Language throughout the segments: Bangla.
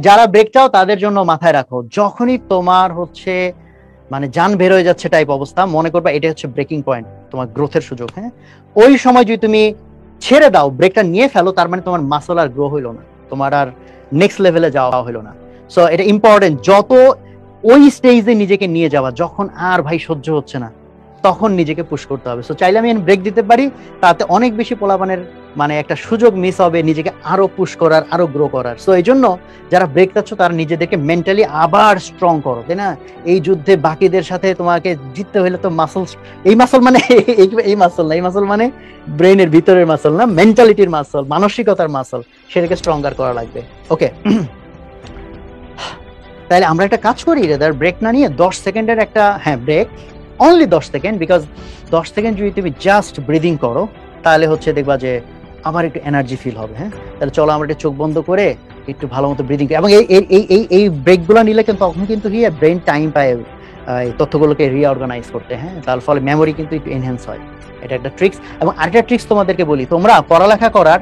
যারা ব্রেক চাও তাদের জন্য মাথায় রাখো, যখনই তোমার হচ্ছে মানে জান বের হয়ে যাচ্ছে টাইপ অবস্থা, মনে করবা এটা হচ্ছে ব্রেকিং পয়েন্ট, তোমার গ্রোথের সুযোগ। হ্যাঁ, ওই সময় যদি তুমি ছেড়ে দাও, ব্রেকটা নিয়ে ফেলো, তার মানে তোমার মাসল আর গ্রো হইলো না, তোমার আর নেক্সট লেভেলে যাওয়া হইলো না। সো এটা ইম্পর্টেন্ট, যত ওই স্টেজে নিজেকে নিয়ে যাওয়া, যখন আর ভাই সহ্য হচ্ছে না তখন নিজেকে পুশ করতে হবে। সো চাইলে আমি ব্রেক দিতে পারি, তাতে অনেক বেশি পোলাপানের মানে একটা সুযোগ মিস হবে নিজেকে আরো পুশ করার, আরো গ্রো করার। সো এই জন্য যারা ব্রেক চাচ্ছ তারা নিজেদেরকে মেন্টালি আবার স্ট্রং করো, তাই না? এই যুদ্ধে বাকিদের সাথে তোমাকে জিততে হলে তো মাসল, এই মাসল মানে এই মাসল না, এই মাসল মানে ব্রেনের ভিতরের মাসল না, মেন্টালিটির মাসল, মানসিকতার মাসল, সেটাকে স্ট্রঙ্গার করা লাগবে। ওকে, তাহলে আমরা একটা কাজ করি, রেদার ব্রেক না নিয়ে 10 সেকেন্ডের একটা, হ্যাঁ break, only 10 second, because 10 second যদি তুমি জাস্ট ব্রিদিং করো তাহলে হচ্ছে দেখবা যে আবার একটু এনার্জি ফিল হবে। হ্যাঁ, তাহলে চলো আমরা একটু চোখ বন্ধ করে একটু ভালো মতো ব্রিদিং করি, এবং এই ব্রেকগুলো নিলে কিন্তু তখন কিন্তু ব্রেন টাইম পায় এই তথ্যগুলোকে রিঅর্গানাইজ করতে। হ্যাঁ, তার ফলে মেমোরি কিন্তু একটু এনহ্যান্স হয়, এটা একটা ট্রিক্স। এবং আরেকটা ট্রিক্স তোমাদেরকে বলি, তোমরা পড়ালেখা করার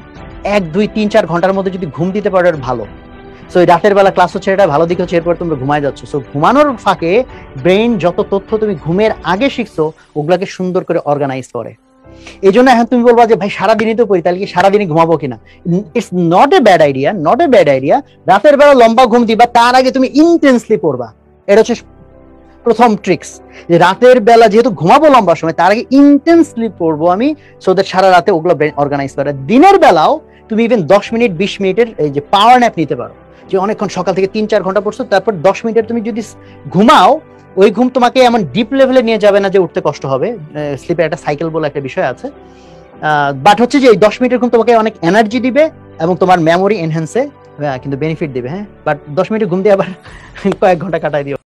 1, 2, 3, 4 ঘন্টার মধ্যে যদি ঘুম দিতে পারো ভালো। সো রাতের বেলা ক্লাস হচ্ছে, এটা ভালো দিক হচ্ছে এরপর তোমরা ঘুমায় যাচ্ছ, সো ঘুমানোর ফাঁকে ব্রেন যত তথ্য তুমি ঘুমের আগে শিখছো ওগুলাকে সুন্দর করে অর্গানাইজ করে। এই জন্য এখন তুমি বলবা যে ভাই সারাদিনই তো পড়ি, তাহলে কি সারাদিনই ঘুমাবো কিনা? It's not a bad idea, not a bad idea. রাতের বেলা লম্বা ঘুম দিবা, তার আগে তুমি ইন্টেন্সলি পড়বা। এটা হচ্ছে প্রথম ট্রিক্স, যে রাতের বেলা যেহেতু ঘুমাবো লম্বা সময়, তার আগে ইন্টেন্সলি পড়বো আমি, সো দ্যাট সারা রাতে ওগুলো ব্রেন অর্গানাইজ করে। দিনের বেলাও তুমি ইভেন 10 মিনিট 20 মিনিটের এই যে পাওয়ার ন্যাপ নিতে পারো, যে অনেকক্ষণ সকাল থেকে 3-4 ঘন্টা পড়ছো, তারপর 10 মিনিটের তুমি যদি ঘুমাও, ওই ঘুম তোমাকে এমন ডিপ লেভেলে নিয়ে যাবে না যে উঠতে কষ্ট হবে। স্লিপের একটা সাইকেল বলে একটা বিষয় আছে, বাট হচ্ছে যে এই 10 মিনিটের ঘুম তোমাকে অনেক এনার্জি দিবে এবং তোমার মেমোরি এনহ্যান্সে কিন্তু বেনিফিট দিবে। হ্যাঁ, বাট 10 মিনিট ঘুম দিয়ে আবার কয়েক ঘন্টা কাটাই দিও।